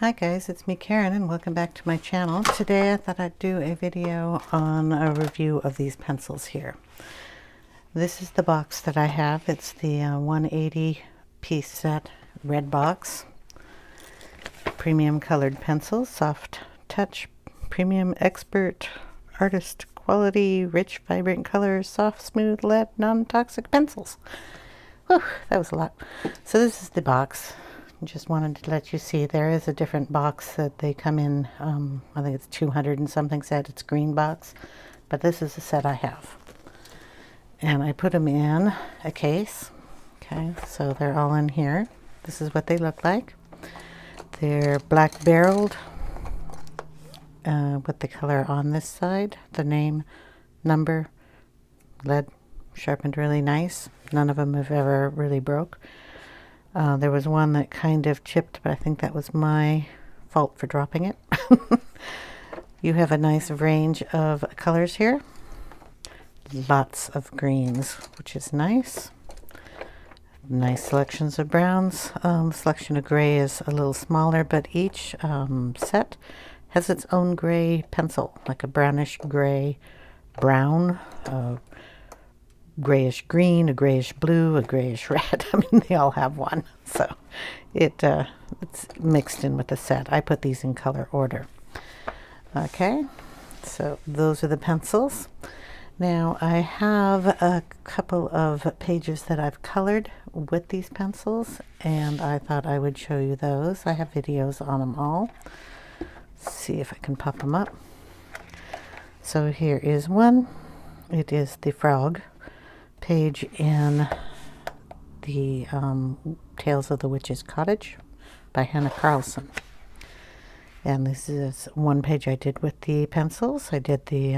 Hi guys, it's me Karen and welcome back to my channel. Today I thought I'd do a video on a review of these pencils here. This is the box that I have. It's the 180 piece set red box. Premium colored pencils, soft touch, premium expert, artist quality, rich vibrant colors, soft smooth lead, non-toxic pencils. Whew, that was a lot. So this is the box. Just wanted to let you see there is a different box that they come in. I think it's 200 and something set. It's green box, but this is the set I have, and I put them in a case. Okay, so they're all in here. This is what they look like. They're black barreled with the color on this side, the name, number, lead sharpened really nice. None of them have ever really broke. There was one that kind of chipped, but I think that was my fault for dropping it. You have a nice range of colors here. Lots of greens, which is nice. Nice selections of browns. The selection of gray is a little smaller, but each set has its own gray pencil, like a brownish gray, brown, grayish green, a grayish blue, a grayish red. I mean, they all have one, so it's mixed in with the set. I put these in color order. Okay, so those are the pencils. Now I have a couple of pages that I've colored with these pencils, and I thought I would show you those. I have videos on them all. Let's see if I can pop them up. So here is one. It is the frog page in the Tales of the Witch's Cottage by Carlson. And this is one page I did with the pencils. I did the,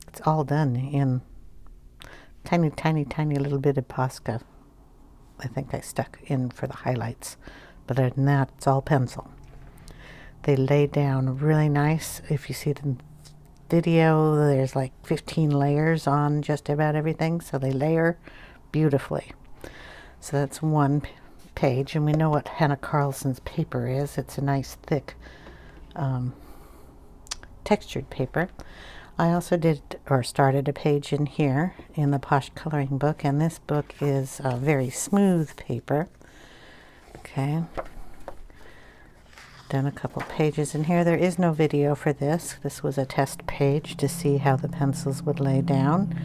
it's all done in tiny, tiny, tiny little bit of Posca. I think I stuck in for the highlights. But other than that, it's all pencil. They lay down really nice. If you see the video, there's like 15 layers on just about everything, so they layer beautifully. So that's one page, and we know what Carlson's paper is. It's a nice thick textured paper. I also did or started a page in here in the Posh coloring book, and this book is a very smooth paper. Okay, done a couple pages in here. There is no video for this. This was a test page to see how the pencils would lay down.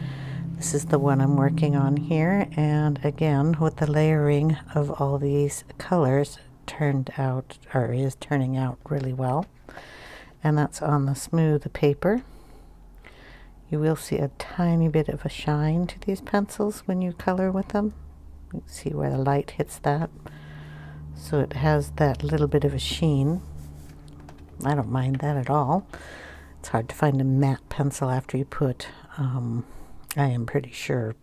This is the one I'm working on here, and again with the layering of all these colors turned out, or is turning out, really well. And that's on the smooth paper. You will see a tiny bit of a shine to these pencils when you color with them. You can see where the light hits that. So it has that little bit of a sheen. I don't mind that at all. It's hard to find a matte pencil after you put, I am pretty sure,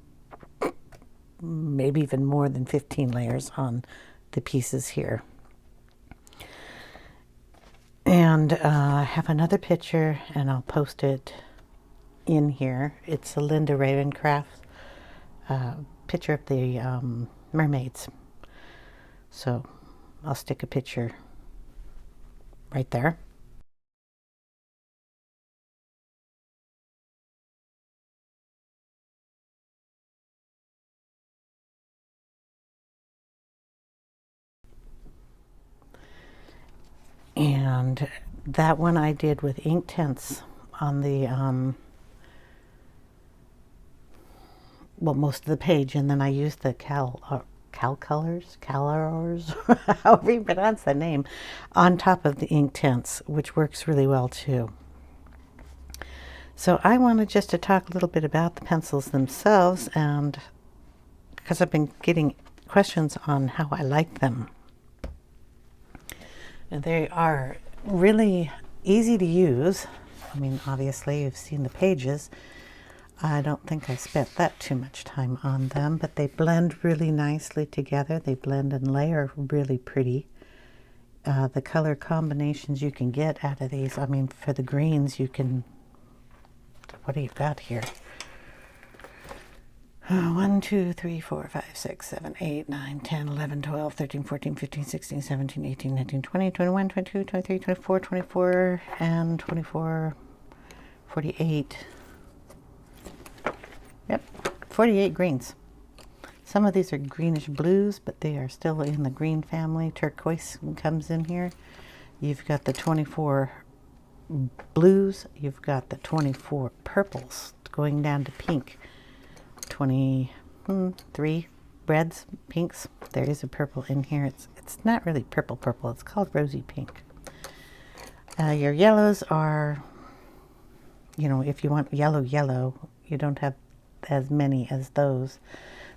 maybe even more than 15 layers on the pieces here. And I have another picture, and I'll post it in here. It's a Linda Ravencraft picture of the mermaids. So I'll stick a picture right there. And that one I did with Inktense on the, well, most of the page, and then I used the Kalours, however you pronounce the name, on top of the Inktense, which works really well too. So I wanted just to talk a little bit about the pencils themselves, and because I've been getting questions on how I like them. And they are really easy to use. I mean, obviously you've seen the pages. I don't think I spent that too much time on them, but they blend really nicely together. They blend and layer really pretty. The color combinations you can get out of these, I mean, for the greens, you can, what do you got here? 1, 2, 3, 4, 5, 6, 7, 8, 9, 10, 11, 12, 13, 14, 15, 16, 17, 18, 19, 20, 21, 22, 23, 24, 24, and 24, 48. Yep, 48 greens. Some of these are greenish blues, but they are still in the green family. Turquoise comes in here. You've got the 24 blues. You've got the 24 purples going down to pink. 23 reds, pinks. There is a purple in here. It's not really purple. It's called rosy pink. Your yellows are, you know, if you want yellow, you don't have as many as those.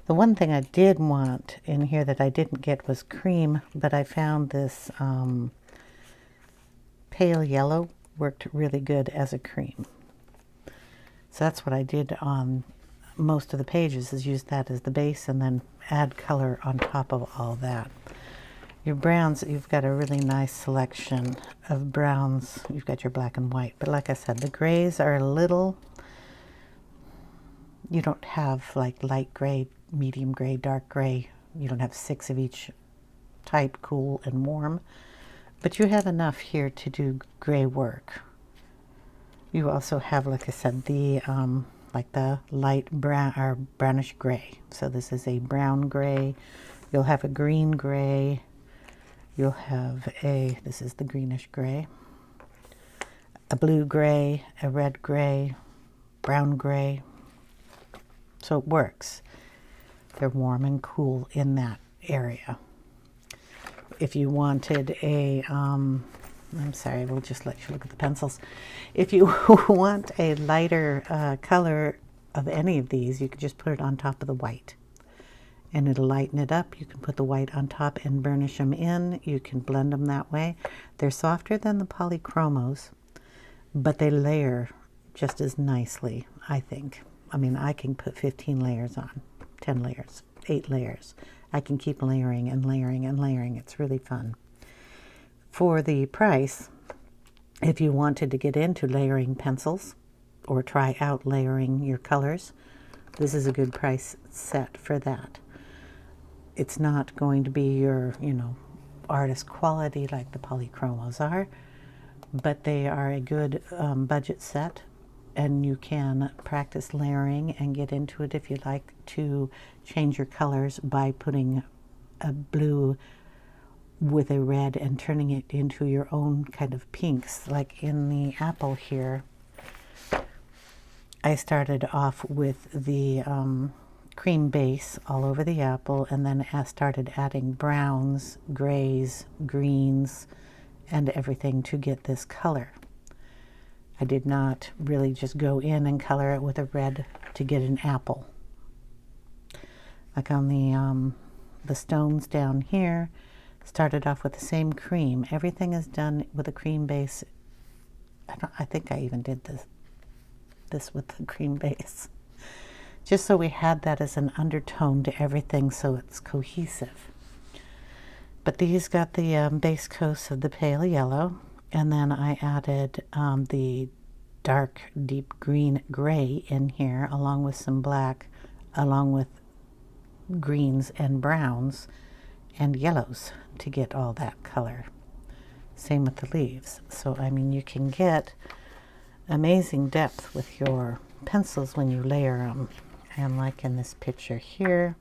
The one thing I did want in here that I didn't get was cream, but I found this pale yellow worked really good as a cream. So that's what I did on most of the pages, is use that as the base and then add color on top of all that. Your browns, you've got a really nice selection of browns. You've got your black and white, but like I said, the grays are a little, you don't have like light gray, medium gray, dark gray. You don't have 6 of each type, cool and warm, but you have enough here to do gray work. You also have, like I said, the like the light brown or brownish gray. So this is a brown gray. You'll have a green gray. You'll have a, this is the greenish gray, a blue gray, a red gray, brown gray. So it works. They're warm and cool in that area. If you wanted a, I'm sorry, we'll just let you look at the pencils. If you want a lighter color of any of these, you could just put it on top of the white and it'll lighten it up. You can put the white on top and burnish them in. You can blend them that way. They're softer than the polychromos, but they layer just as nicely, I think. I mean, I can put 15 layers on, 10 layers, 8 layers. I can keep layering and layering and layering. It's really fun. For the price, if you wanted to get into layering pencils or try out layering your colors, this is a good price set for that. It's not going to be your, you know, artist quality like the polychromos are, but they are a good budget set, and you can practice layering and get into it if you like to change your colors by putting a blue with a red and turning it into your own kind of pinks. Like in the apple here, I started off with the cream base all over the apple, and then I started adding browns, grays, greens, and everything to get this color. I did not really just go in and color it with a red to get an apple. Like on the stones down here, started off with the same cream. Everything is done with a cream base. I think I even did this with the cream base, just so we had that as an undertone to everything, so it's cohesive. But these got the base coats of the pale yellow, and then I added the dark deep green gray in here, along with some black, along with greens and browns and yellows to get all that color. Same with the leaves. So I mean, you can get amazing depth with your pencils when you layer them. And like in this picture here,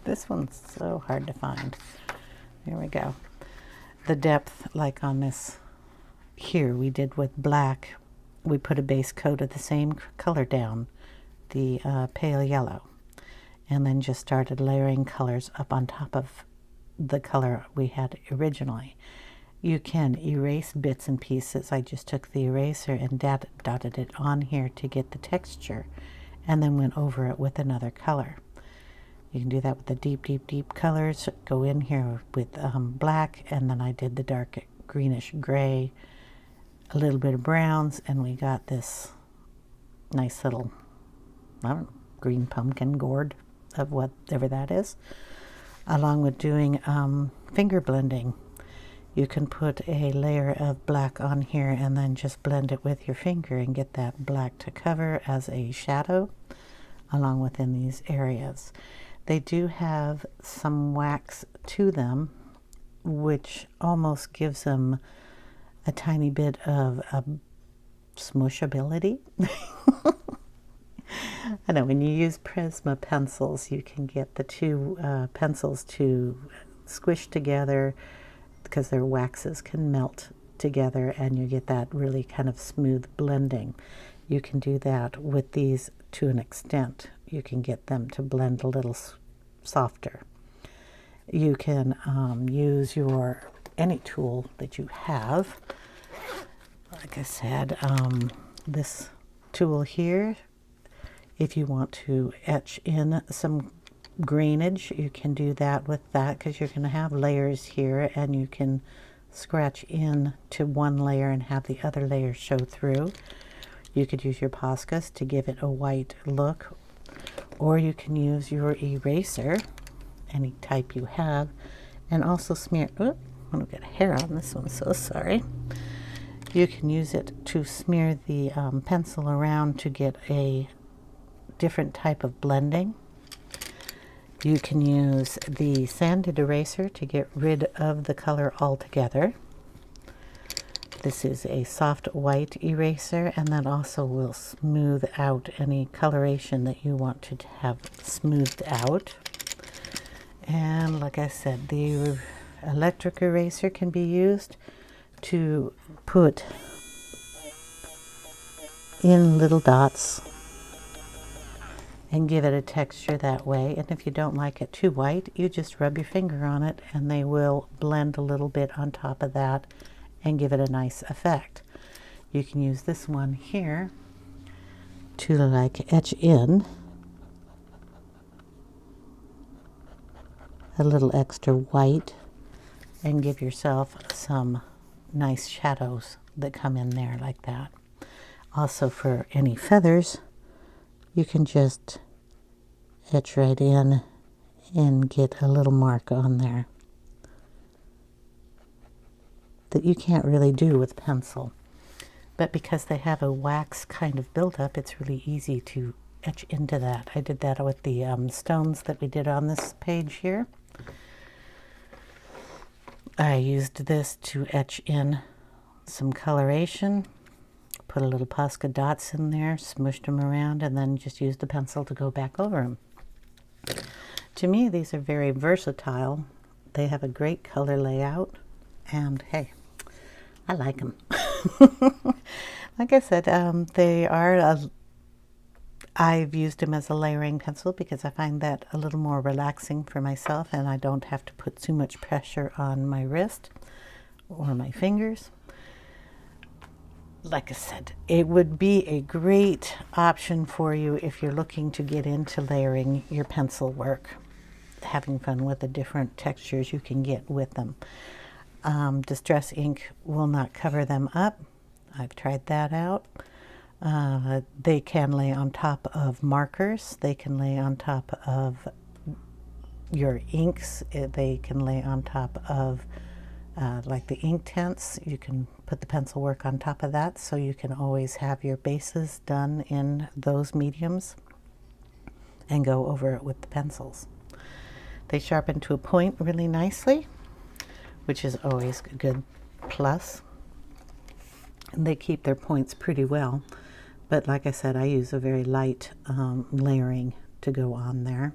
this one's so hard to find. Here we go. The depth, like on this here, we did with black. We put a base coat of the same color down, the pale yellow, and then just started layering colors up on top of the color we had originally. You can erase bits and pieces. I just took the eraser and dotted it on here to get the texture, and then went over it with another color. You can do that with the deep colors. Go in here with black, and then I did the dark greenish gray, a little bit of browns, and we got this nice little, I don't know, green pumpkin gourd of whatever that is, along with doing finger blending. You can put a layer of black on here and then just blend it with your finger and get that black to cover as a shadow along within these areas. They do have some wax to them, which almost gives them a tiny bit of a smushability. I know when you use Prisma pencils, you can get the two pencils to squish together because their waxes can melt together and you get that really kind of smooth blending. You can do that with these to an extent. You can get them to blend a little softer. You can use any tool that you have. Like I said, this tool here, if you want to etch in some greenage, you can do that with that because you're going to have layers here and you can scratch in to one layer and have the other layer show through. You could use your Poscas to give it a white look, or you can use your eraser, any type you have, and also smear, oh, I'm going to get hair on this one, so sorry. You can use it to smear the pencil around to get a different type of blending. You can use the sanded eraser to get rid of the color altogether. This is a soft white eraser, and that also will smooth out any coloration that you want to have smoothed out. And like I said, the electric eraser can be used to put in little dots and give it a texture that way. And if you don't like it too white, you just rub your finger on it and they will blend a little bit on top of that and give it a nice effect. You can use this one here to like etch in a little extra white and give yourself some nice shadows that come in there like that. Also, for any feathers, you can just etch right in and get a little mark on there that you can't really do with pencil. But because they have a wax kind of buildup, it's really easy to etch into that. I did that with the stones that we did on this page here. I used this to etch in some coloration. Put a little Posca dots in there, smushed them around, and then just used the pencil to go back over them. To me, these are very versatile. They have a great color layout, and hey, I like them. Like I said, I've used them as a layering pencil because I find that a little more relaxing for myself, and I don't have to put too much pressure on my wrist or my fingers. Like I said, it would be a great option for you if you're looking to get into layering your pencil work, having fun with the different textures you can get with them. Distress ink will not cover them up. I've tried that out. They can lay on top of markers. They can lay on top of your inks. They can lay on top of like the ink tents. You can put the pencil work on top of that, so you can always have your bases done in those mediums and go over it with the pencils. They sharpen to a point really nicely, which is always a good plus. And they keep their points pretty well. But like I said, I use a very light layering to go on there.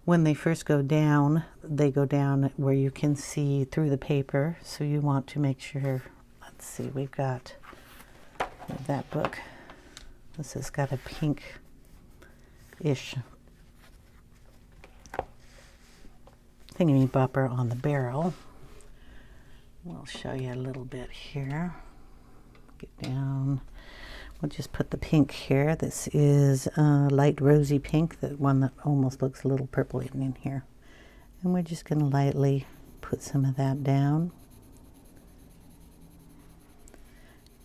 When they first go down, they go down where you can see through the paper. So you want to make sure, let's see, we've got that book. This has got a pink-ish thingy-bopper on the barrel. We'll show you a little bit here. Get down. We'll just put the pink here. This is light rosy pink, the one that almost looks a little purple in here. And we're just going to lightly put some of that down.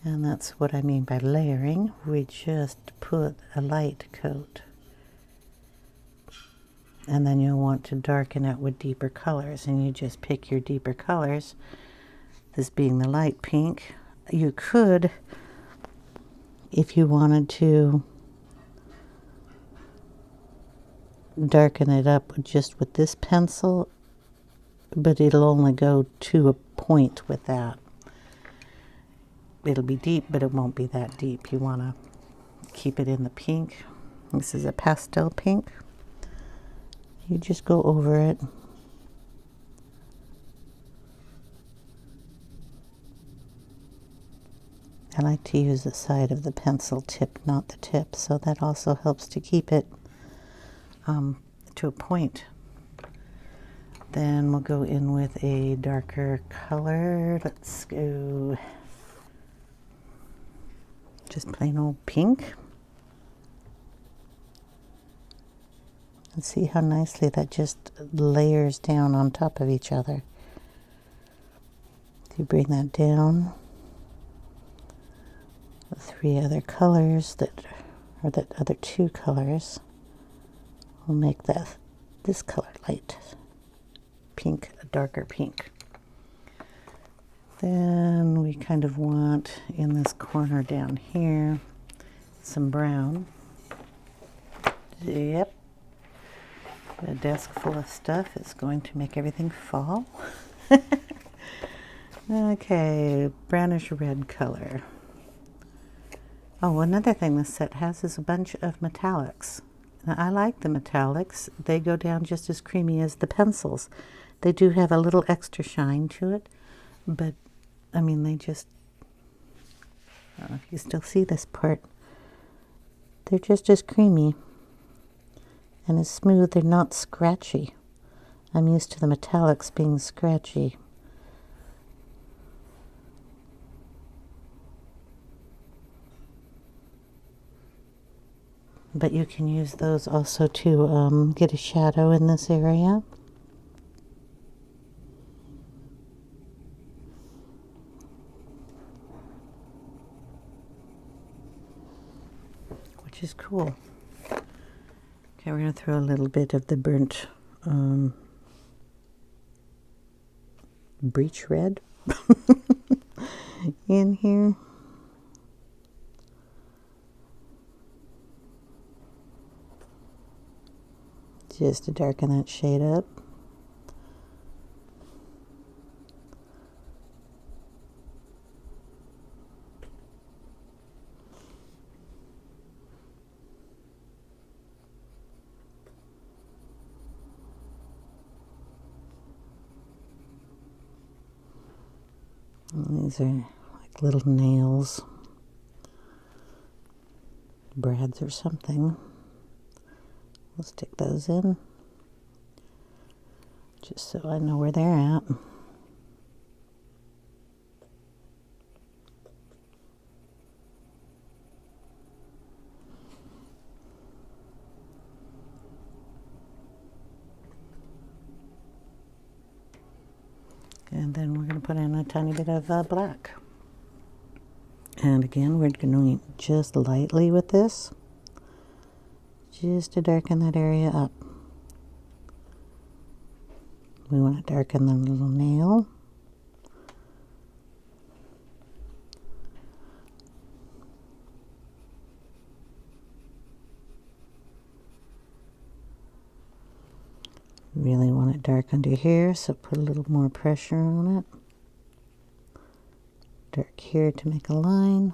And that's what I mean by layering. We just put a light coat. And then you'll want to darken it with deeper colors. And you just pick your deeper colors this being the light pink. You could, if you wanted to, darken it up just with this pencil, but it'll only go to a point with that. It'll be deep, but it won't be that deep. You want to keep it in the pink. This is a pastel pink. You just go over it. I like to use the side of the pencil tip, not the tip, so that also helps to keep it to a point. Then we'll go in with a darker color. Let's go just plain old pink. And see how nicely that just layers down on top of each other. If you bring that down, the three other colors that, or the other two colors, will make this color light pink, a darker pink. Then we kind of want in this corner down here some brown. Yep. A desk full of stuff is going to make everything fall. Okay, brownish red color. Oh, another thing this set has is a bunch of metallics. Now, I like the metallics. They go down just as creamy as the pencils. They do have a little extra shine to it, but I mean, they just, I don't know if you still see this part. They're just as creamy and as smooth. They're not scratchy. I'm used to the metallics being scratchy. But you can use those also to get a shadow in this area. Which is cool. Okay, we're going to throw a little bit of the burnt breech red in here. Just to darken that shade up. And these are like little nails, brads or something. We'll stick those in, just so I know where they're at. And then we're going to put in a tiny bit of black. And again, we're going to just lightly with this, just to darken that area up. We want to darken the little nail. Really want it dark under here, so put a little more pressure on it. Dark here to make a line.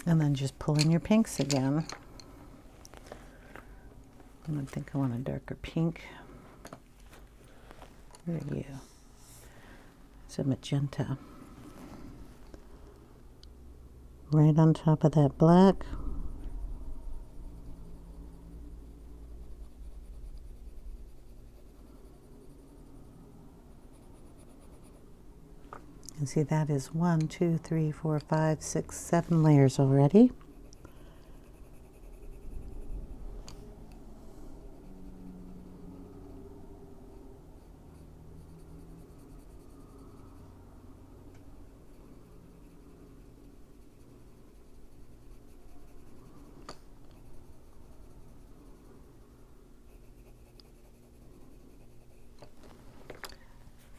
And then just pull in your pinks again. I think I want a darker pink. Where are you? It's a magenta. Right on top of that black. You see that is 1, 2, 3, 4, 5, 6, 7 layers already.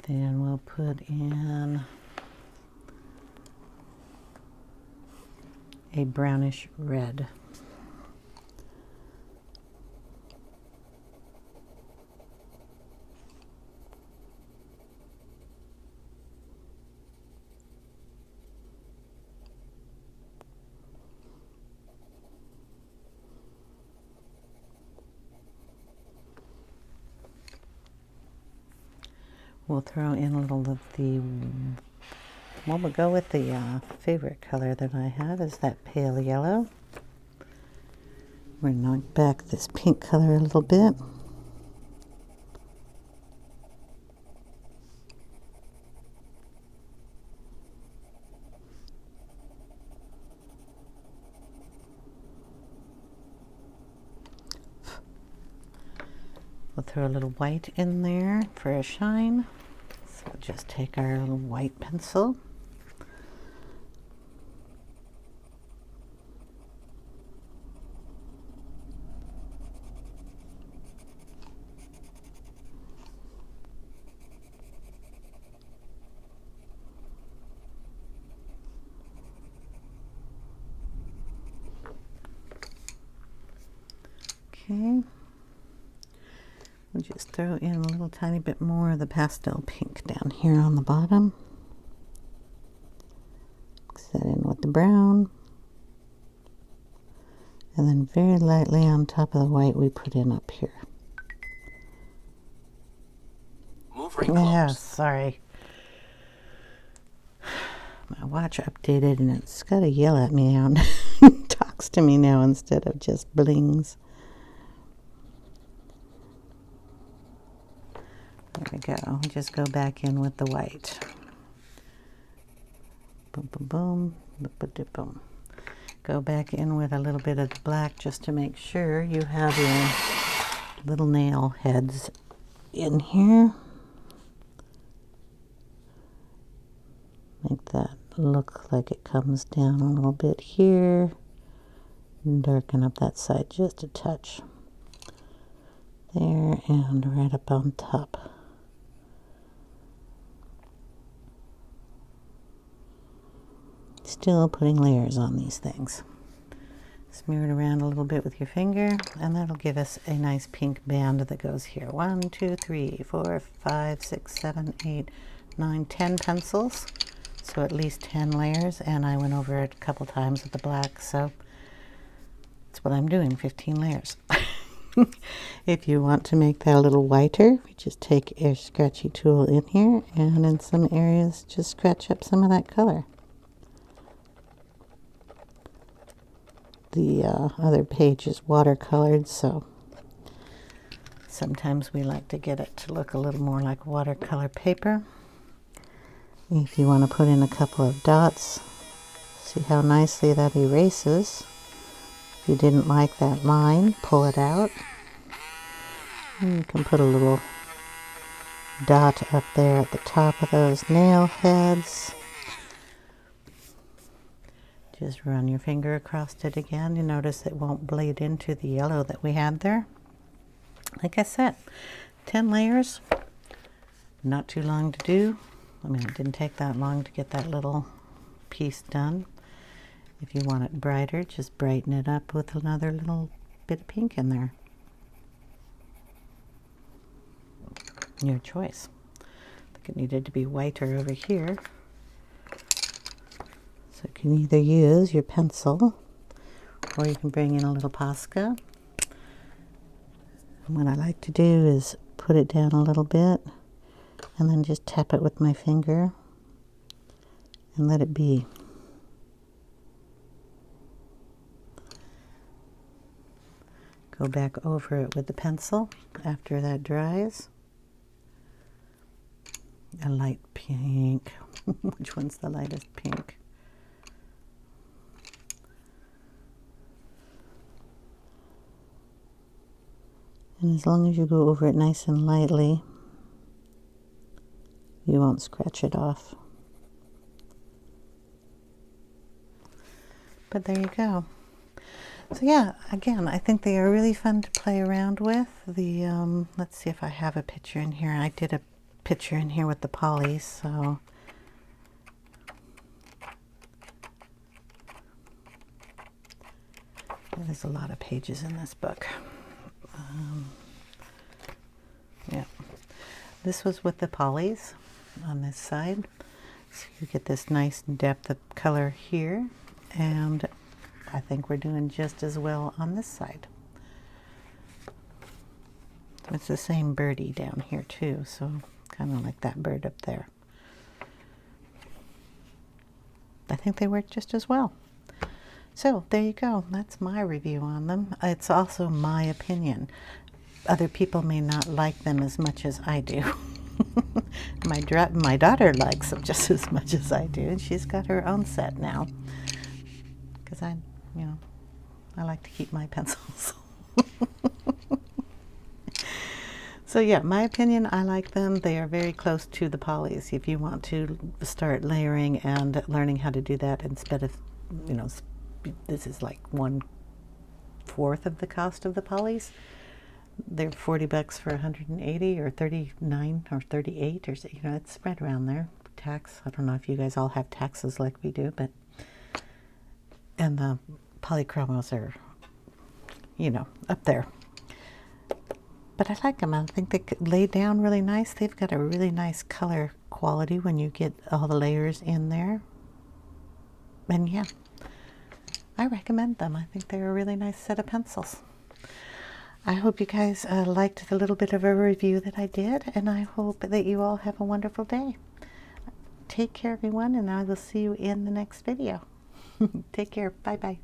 Then we'll put in a brownish red. We'll throw in a little of the, well, we'll go with the favorite color that I have is that pale yellow. We're going to knock back this pink color a little bit. We'll throw a little white in there for a shine. So we'll just take our little white pencil. Okay. We'll just throw in a little tiny bit more of the pastel pink down here on the bottom. Mix that in with the brown. And then very lightly on top of the white we put in up here. Move right close. Yeah, sorry. My watch updated and it's got to yell at me now. Talks to me now instead of just blings. There we go. Just go back in with the white. Boom, boom, boom. Boom, boom, boom. Go back in with a little bit of the black just to make sure you have your little nail heads in here. Make that look like it comes down a little bit here. And darken up that side just a touch. There and right up on top. Still putting layers on these things. Smear it around a little bit with your finger, and that'll give us a nice pink band that goes here. 1, 2, 3, 4, 5, 6, 7, 8, 9, 10 pencils. So at least 10 layers, and I went over it a couple times with the black, so that's what I'm doing, 15 layers. If you want to make that a little whiter, you just take a scratchy tool in here, and in some areas just scratch up some of that color. The other page is watercolored, so sometimes we like to get it to look a little more like watercolor paper. If you want to put in a couple of dots, see how nicely that erases. If you didn't like that line, pull it out. And you can put a little dot up there at the top of those nail heads. Just run your finger across it again. You notice it won't bleed into the yellow that we had there. Like I said, 10 layers, not too long to do. I mean, it didn't take that long to get that little piece done. If you want it brighter, just brighten it up with another little bit of pink in there. Your choice. I think it needed to be whiter over here. So you can either use your pencil or you can bring in a little Posca. And what I like to do is put it down a little bit and then just tap it with my finger and let it be. Go back over it with the pencil after that dries. A light pink. Which one's the lightest pink? And as long as you go over it nice and lightly, you won't scratch it off. But there you go. So yeah, again, I think they are really fun to play around with. The let's see if I have a picture in here. I did a picture in here with the polys, so there's a lot of pages in this book. Yeah, this was with the polys on this side, so you get this nice depth of color here, and I think we're doing just as well on this side. It's the same birdie down here too, so kind of like that bird up there. I think they work just as well. So there you go. That's my review on them. It's also my opinion. Other people may not like them as much as I do. My daughter likes them just as much as I do, and she's got her own set now. Because I like to keep my pencils. So yeah, my opinion, I like them. They are very close to the polys. If you want to start layering and learning how to do that instead of, this is like 1/4 of the cost of the polys. They're $40 for 180 or 39 or 38 or it's right around there. Tax, I don't know if you guys all have taxes like we do, but and the polychromos are, up there. But I like them. I think they lay down really nice. They've got a really nice color quality when you get all the layers in there. And yeah, I recommend them. I think they're a really nice set of pencils. I hope you guys liked the little bit of a review that I did, and I hope that you all have a wonderful day. Take care, everyone, and I will see you in the next video. Take care. Bye-bye.